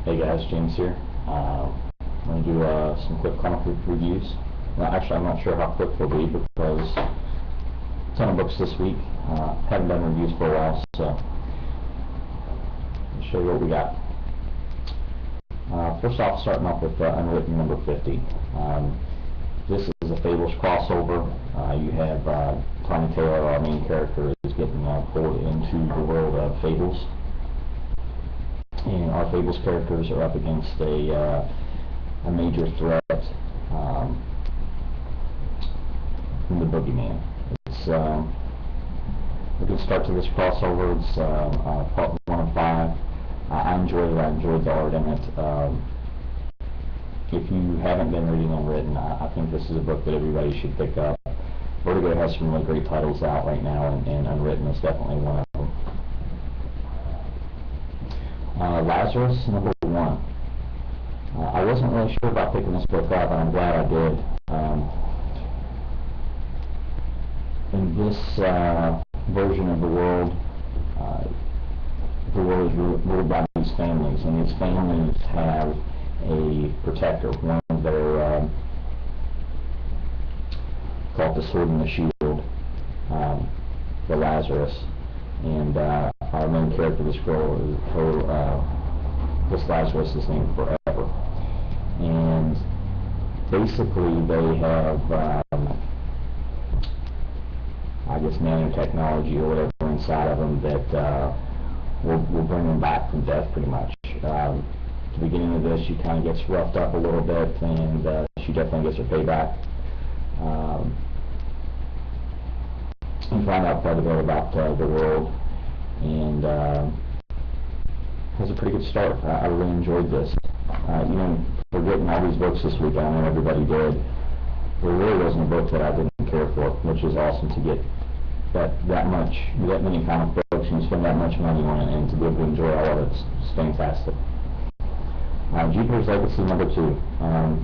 Hey guys, James here. I'm going to do some quick comic book reviews. Well, actually, I'm not sure how quick they'll be because a ton of books this week. Haven't done reviews for a while, so I'll show you what we got. First off, starting off with Unwritten number 50. This is a Fables crossover. You have Tommy Taylor, our main character, is getting pulled into the world of Fables. And our Fables characters are up against a major threat from the Boogeyman. It's a good start to this crossover. It's part 1 of 5. I enjoyed it. I enjoyed the art in it. If you haven't been reading Unwritten, I think this is a book that everybody should pick up. Vertigo has some really great titles out right now, and Unwritten is definitely one of them. Lazarus, number 1. I wasn't really sure about picking this book up, and I'm glad I did. In this version of the world is ruled by these families, and these families have a protector, one of their called the Sword and the Shield, the Lazarus, and our main character, this girl, this Lazarus is named Forever, and basically they have I guess nanotechnology or whatever inside of them that will bring them back from death pretty much. At the beginning of this, she kind of gets roughed up a little bit, and she definitely gets her payback. You find out quite a bit about the world, and has a pretty good start. I really enjoyed this. For getting all these books this week, I know everybody did. There really wasn't a book that I didn't care for, which is awesome to get that many comic books and spend that much money on it, and to be able to enjoy all of it. It's fantastic. Jupiter's Legacy number 2.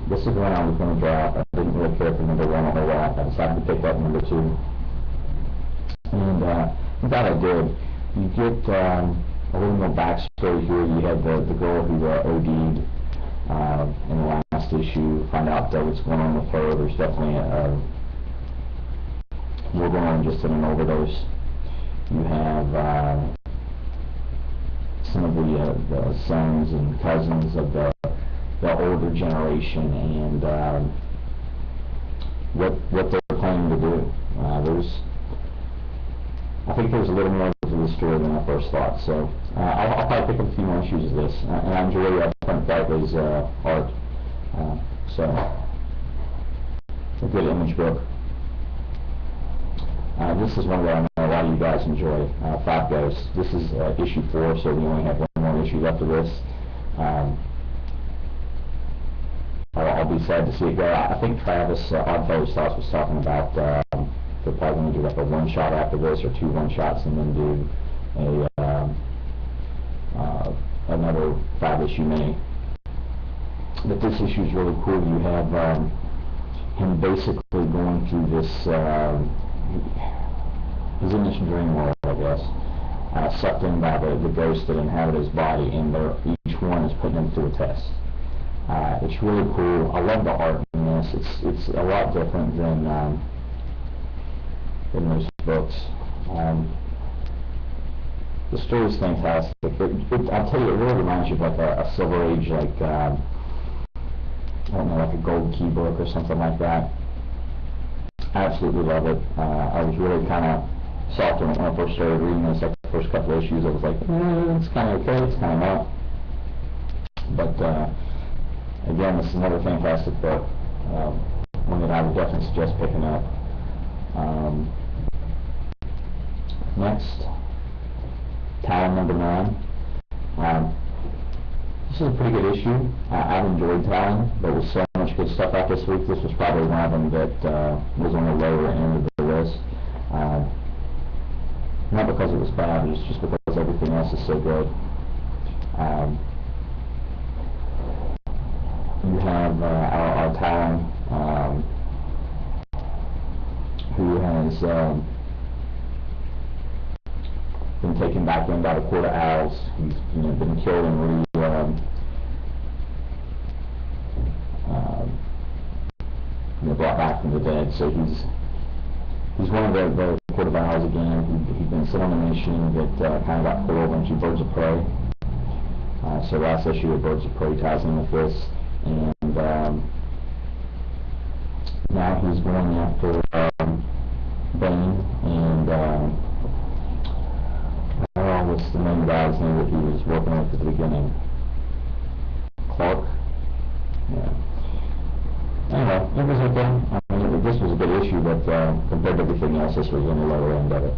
This is the one I was going to drop. I didn't really care for number 1 a whole lot. I decided to pick up number 2. And I'm glad I did. You get a little more backstory here. You had the girl who OD'd in the last issue. Find out what's going on with her. There's definitely more going on just in an overdose. You have some of the sons and cousins of the older generation, and what they're planning to do. I think there's a little more to the story than I first thought, so I'll probably pick up a few more issues of this. And I enjoy Frank Bagley's art, so a good image book. This is one that I know a lot of you guys enjoy, 5 Ghosts. This is issue 4, so we only have one more issue left of this. I'll be sad to see it go. I think Travis Oddfellows Thoughts was talking about they're probably going to do like a 1-shot after this, or 2 1-shots, and then do another 5-issue mini. But this issue is really cool. You have him basically going through this, he's in this dream world, I guess, sucked in by the ghosts that inhabit his body, and each one is putting him through a test. It's really cool. I love the art in this. It's a lot different than most books. The story is fantastic. I'll tell you, it really reminds you of like a Silver Age, like I don't know, like a Gold Key book or something like that. I absolutely love it. I was really kind of soft on it when I first started reading this. Like the first couple of issues, I was like, it's kind of okay, it's kind of not. But again, this is another fantastic book. One that I would definitely suggest picking up. Next, Talon number 9. This is a pretty good issue. I've enjoyed Talon. There was so much good stuff out this week. This was probably one of them that was on the lower end of the list. Not because it was bad, it's just because everything else is so good. You have our Talon, who has been taken back in by the Court of Owls. He's been killed and So he's one of the Court of Owls again. He'd been sitting on a mission that kind of got pulled over into Birds of Prey. So last issue of Birds of Prey ties in with this, and now he's going after Bane, and what's the name of the guy's name that he was working with at the beginning? Clark? Yeah. Anyway, it was okay. I mean, this was a good issue, but compared to everything else, this was on the lower end of it.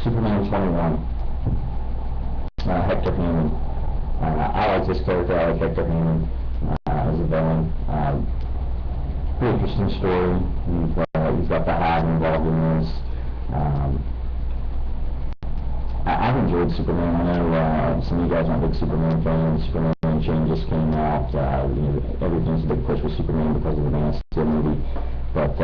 Superman 21. Hector Hammond. I like this character. I like Hector Hammond as a villain. Pretty interesting story. You've got the Hive involved in this. I've enjoyed Superman. I know some of you guys aren't big Superman fans. Superman Changes came out. Everything's a big push with Superman because of the Man of Steel movie. But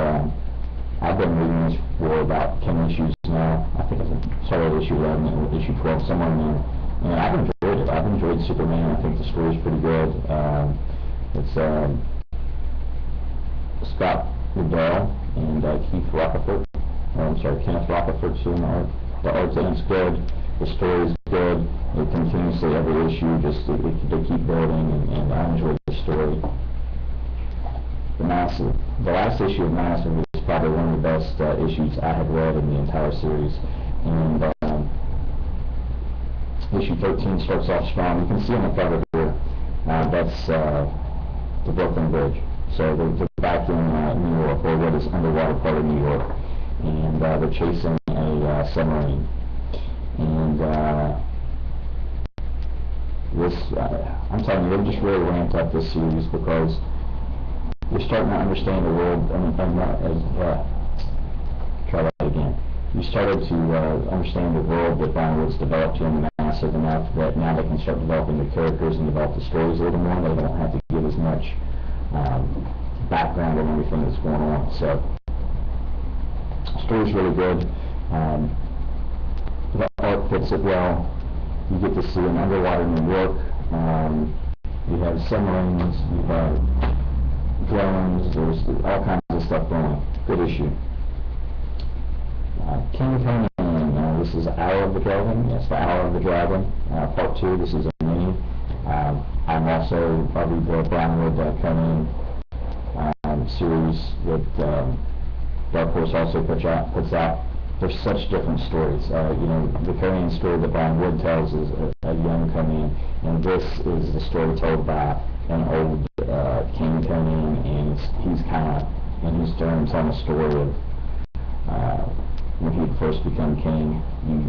I've been reading this for about 10 issues now. I think I started issue 11 and issue 12, somewhere in there. And I've enjoyed it. I've enjoyed Superman. I think the story's pretty good. It's Scott Liddell and Kenneth Rockefeller's doing the art. The art's in, it's good. The story's good. It continuously, every issue, just they keep building, and I enjoy the story. The last issue of Massive is probably one of the best issues I have read in the entire series. And issue 13 starts off strong. You can see on the cover here, that's the Brooklyn Bridge. So they're back in New York, or what is underwater part of New York, and they're chasing a submarine. And I'm telling you, they've just really ramped up this series because you're starting to understand the world. Try that again. You started to understand the world that Brian Wood's developed to him massive enough that now they can start developing the characters and develop the stories a little more. They don't have to give as much background on everything that's going on. So, the story's really good. The art fits it well. You get to see an underwater New York. You have submarines. You have drones. There's all kinds of stuff going on. Good issue. King Conan, this is Hour of the Dragon. Yes, the Hour of the Dragon, part 2. This is a mini. I'm also probably the Brian Wood Conan series that Dark Horse also puts out. There's such different stories. The Conan story that Brian Wood tells is a young Conan, and this is the story told by an old King Conan, and he's kind of in his turn telling a story of when he first became king.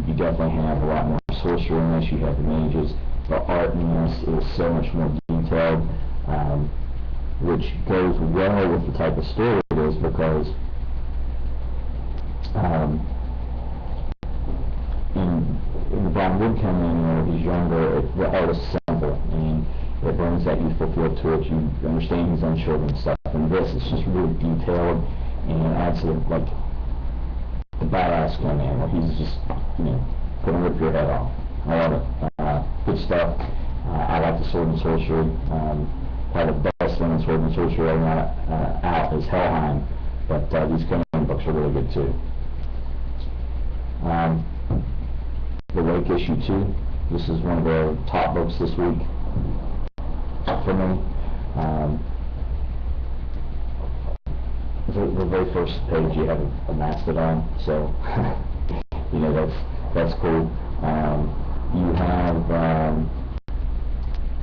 You definitely have a lot more sorcery in this. You have the mages. The art in this is so much more detailed, which goes well with the type of story it is, because in the Brian Wood Conan, he's younger, the art is simple, and it brings that youthful feel to it. You understand he's unsure and stuff. And this is just really detailed, and it adds to the badass Conan, where he's just, gonna rip your head off. I love it. Good stuff. I like the sword and sorcery. Probably the best thing in sword and sorcery right now out is Helheim, but these Conan books are really good too. The Wake issue 2. This is one of the top books this week for me. The very first page you have a mastodon, so that's cool. You have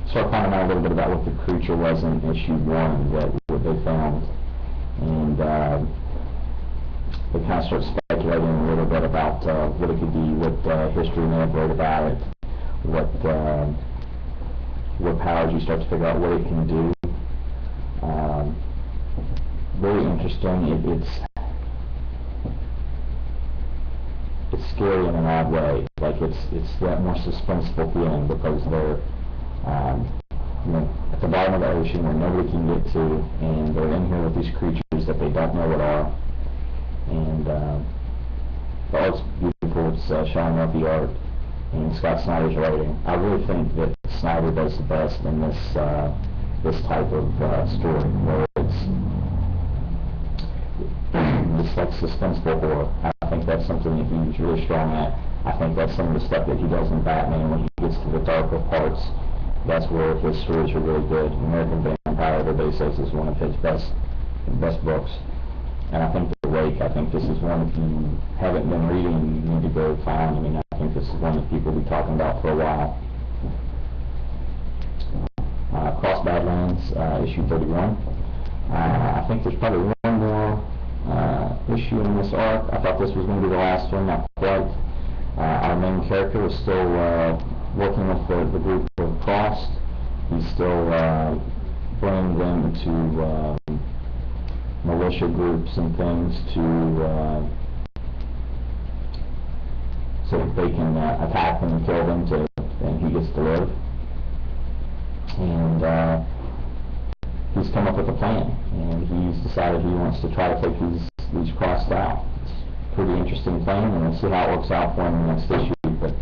start finding out a little bit about what the creature was in issue 1 that what they found, and they kind of start speculating a little bit about what it could be, what history may have wrote about it, what powers you start to figure out what it can do. Very interesting. It's scary in an odd way. Like it's that more suspenseful feeling, because they're at the bottom of the ocean where nobody can get to, and they're in here with these creatures that they don't know what are. And the art's beautiful. It's Sean Murphy art and Scott Snyder's writing. I really think that Snyder does the best in this type of story, where suspenseful horror. I think that's something that he's really strong at. I think that's some of the stuff that he does in Batman when he gets to the darker parts. That's where his stories are really good. American Vampire, everybody says, is one of his best books. And I think The Wake, I think this is one, if you haven't been reading, you need to go find. I mean, I think this is one that people will be talking about for a while. Cross Badlands, issue 31. I think there's probably one more issue in this arc. I thought this was going to be the last one, not quite. Our main character is still working with the group of Crossed. He's still bringing them to militia groups and things to so that they can attack them and kill them, and he gets to live. And he's come up with a plan, and he's decided he wants to try to take these Crossed out. It's a pretty interesting plan, and we'll see how it works out for him in the next issue. But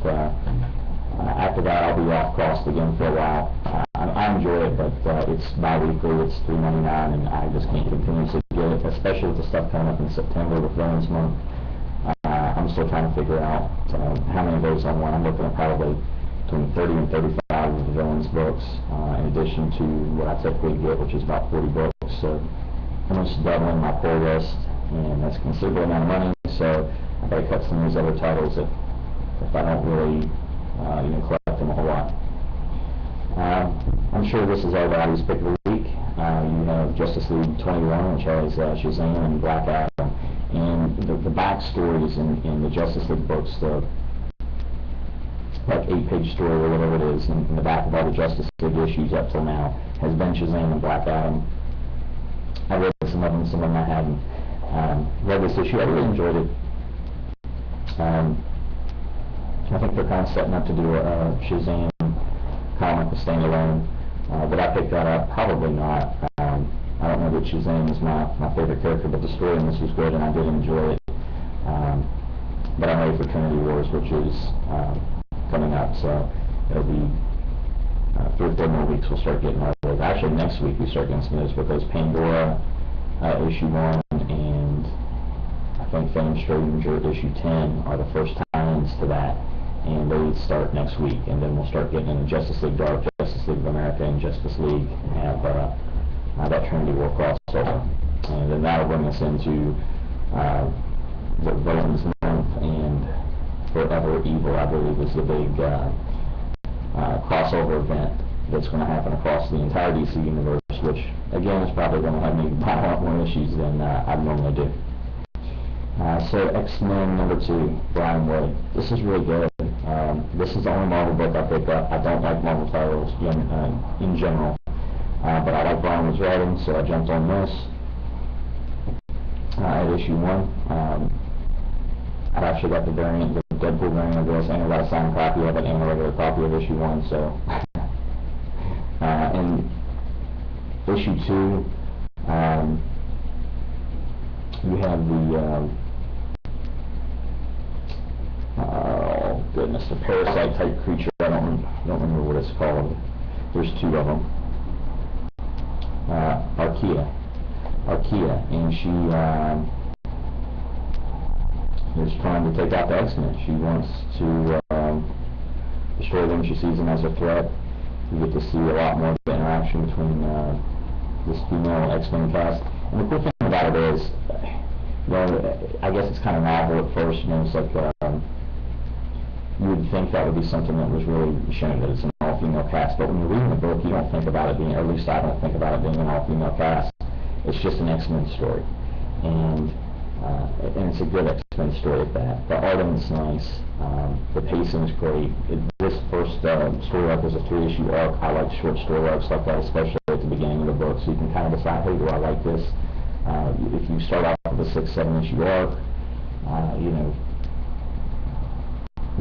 after that, I'll be off Crossed again for a while. I enjoy it, but it's bi-weekly, it's $3.99, and I just can't continue to get it, especially with the stuff coming up in September with Villains Month. I'm still trying to figure out how many of those I want. I'm looking at probably between 30 and 35 of the Villains books, in addition to what I typically get, which is about 40 books. So almost doubling my pull list, and that's a considerable amount of money. So I got to cut some of these other titles if I don't really collect them a whole lot. I'm sure this is everybody's pick of the week. You have Justice League 21, which has Shazam and Black Adam, and the backstories in the Justice League books, the like 8-page story or whatever it is, in the back of all the Justice League issues up till now, has been Shazam and Black Adam. I read some of them, some of them I haven't. Read this issue, I really enjoyed it. I think they're kind of setting up to do a Shazam comic, a standalone. But I picked that up? Probably not. I don't know that Shazam is my favorite character, but the story in this was good, and I did enjoy it. But I'm ready for Trinity Wars, which is coming up, so it'll be 3 or 4 more weeks we'll start getting our those. Actually, next week we start getting some of those, because Pandora issue 1 and I think Phantom Stranger issue 10 are the first tie-ins to that, and they start next week, and then we'll start getting into Justice League Dark, Justice League of America, and Justice League, and have that Trinity War crossover. And then that'll bring us into the Villains Month, and Forever Evil, I believe, is the big crossover event that's going to happen across the entire DC universe, which, again, is probably going to have me buy a lot more issues than I normally do. So X-Men #2, Brian Wood. This is really good. This is the only Marvel book I picked up. I don't like Marvel titles in general, but I like Brian Wood's writing, so I jumped on this at issue 1. I've actually got the variant, the Deadpool variant of this, and I got a signed copy of it and a regular copy of issue 1. So, in issue 2, you have the oh goodness, the parasite type creature. I don't remember what it's called. There's 2 of them. Archaea, and she is trying to take out the X-Men. She wants to destroy them. She sees them as a threat. You get to see a lot more of the interaction between this female X-Men cast. And the cool thing about it is, I guess it's kind of novel at first. It's like you would think that would be something that was really shown, that it's an all-female cast. But when you're reading the book, you don't think about it being, or at least I don't think about it being an all-female cast. It's just an X-Men story, and it's a good X-Men story at that. The art in it's nice. The pacing is great. This first story arc was a 3-issue arc. I like short story arcs like that, especially at the beginning of the book, so you can kind of decide, hey, do I like this? If you start off with a 6-7 issue arc, you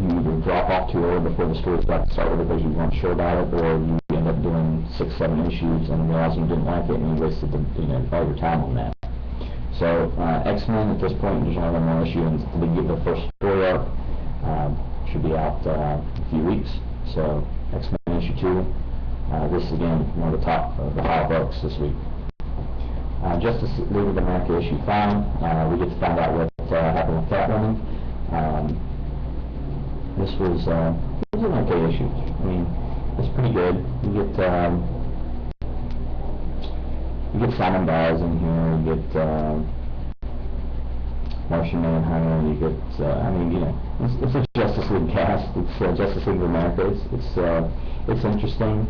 either drop off too early before the story's about to start because you weren't sure about it, or you end up doing 6-7 issues and realize you didn't like it and you wasted all your time on that. So X-Men at this point, there's only 1 more issue, and the first story arc should be out in a few weeks. So X-Men issue 2. This is again one of the top of the 5 books this week. Justice League of America issue 5. We get to find out what happened with Catwoman. This was an okay issue. I mean, it's pretty good. You get Simon Biles in here, you get Martian Manhunter, you get, I mean, you know, it's a Justice League cast. It's Justice League of America. It's interesting.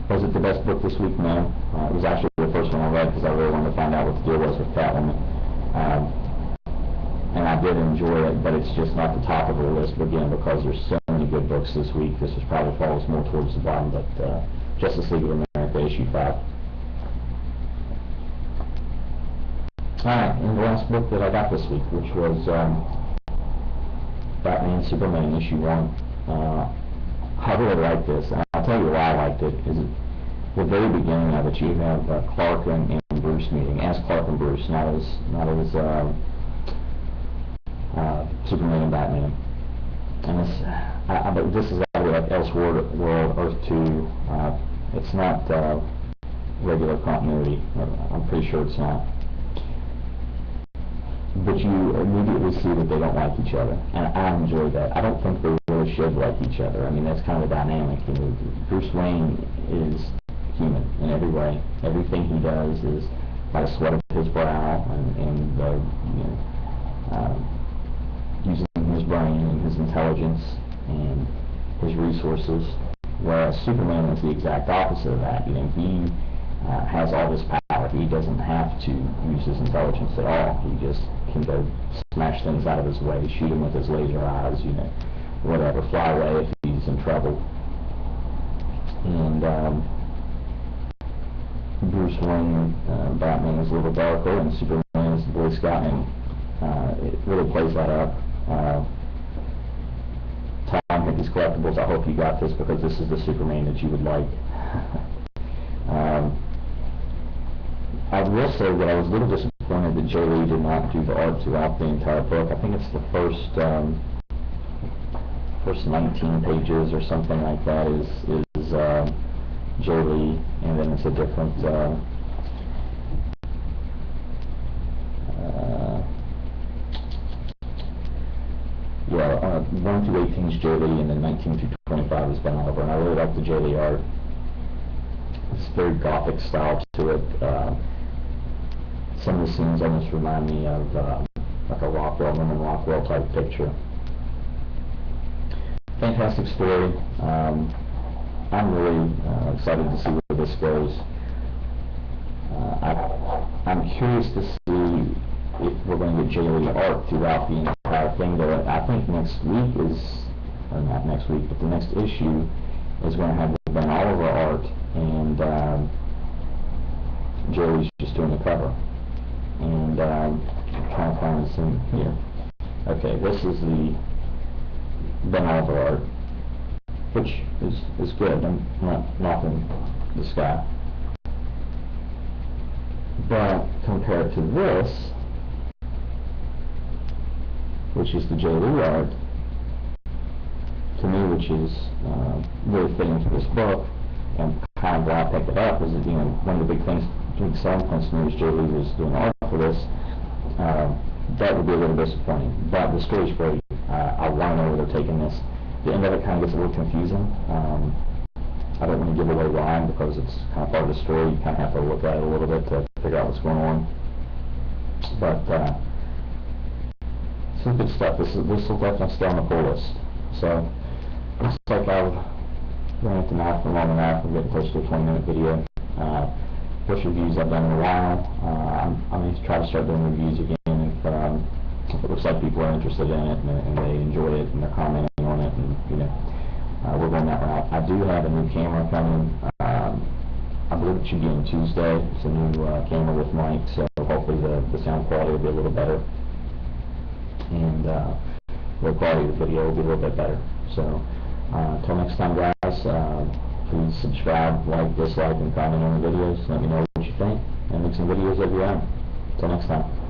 Was it the best book this week? No. It was actually the first one I read because I really wanted to find out what the deal was with Talon. And I did enjoy it, but it's just not the top of the list, again, because there's so many good books this week. This probably falls more towards the bottom, but Justice League of America, issue 5. Alright, and the last book that I got this week, which was Batman Superman, issue 1. I really like this, and I'll tell you why I liked it. Is at the very beginning of it, you have Clark and Bruce meeting, as Clark and Bruce, not as Superman and Batman. And this is actually like Elseworld, Earth 2. It's not regular continuity. I'm pretty sure it's not. But you immediately see that they don't like each other, and I enjoy that. I don't think they really should like each other. I mean, that's kind of the dynamic. You know, Bruce Wayne is human in every way. Everything he does is by the sweat of his brow and using his brain and his intelligence and his resources. Whereas Superman is the exact opposite of that. You know, he has all this power. He doesn't have to use his intelligence at all. He just can go smash things out of his way, shoot him with his laser eyes, you know, whatever, fly away if he's in trouble. And Bruce Wayne, Batman is a little darker, and Superman is the Boy Scout, and it really plays that up. Tom, hit these collectibles. I hope you got this because this is the Superman that you would like. I will say that I was a little disappointed that Jay Lee did not do the art throughout the entire book. I think it's the first 19 pages or something like that is Jay Lee, and then it's a different 1 through 18 is Jay Lee, and then 19 through 25 is Ben Oliver, and I really like the Jay Lee art. It's very gothic style to it. Some of the scenes almost remind me of like a Norman Rockwell type picture. Fantastic story. I'm really excited to see where this goes. I'm curious to see if we're going to get Jay Lee art throughout the entire thing. Though I think next week or not next week, but the next issue is going to have the Ben Oliver art, and Jay Lee's just doing the cover. And I'm trying to find some here. Okay, this is the Ben Oliver art, which is good. I'm not knocking this guy. But compared to this, which is the Jay Lee art, to me, which is really fitting to this book, and kind of why I picked it up, is that, you know, one of the big selling points to me was Jay Lee was doing art for this. That would be a little disappointing, but the story's great. I want to know where they're taking this. The end of it kind of gets a little confusing. I don't want to give away why, because it's kind of part of the story. You kind of have to look at it a little bit to figure out what's going on. But some good stuff. This will definitely stay on the pull list. So looks like I've run at the mouth for long enough. I'm getting close to a 20-minute video. First reviews I've done in a while. I'm going to try to start doing reviews again if it looks like people are interested in it and they enjoy it and they're commenting on it, and you know, we're going that route. I do have a new camera coming. I believe it should be on Tuesday. It's a new camera with mic, so hopefully the sound quality will be a little better, and the quality of the video will be a little bit better. So until next time, guys, please subscribe, like, dislike, and comment on the videos. Let me know what you think, and make some videos of your own. Until next time.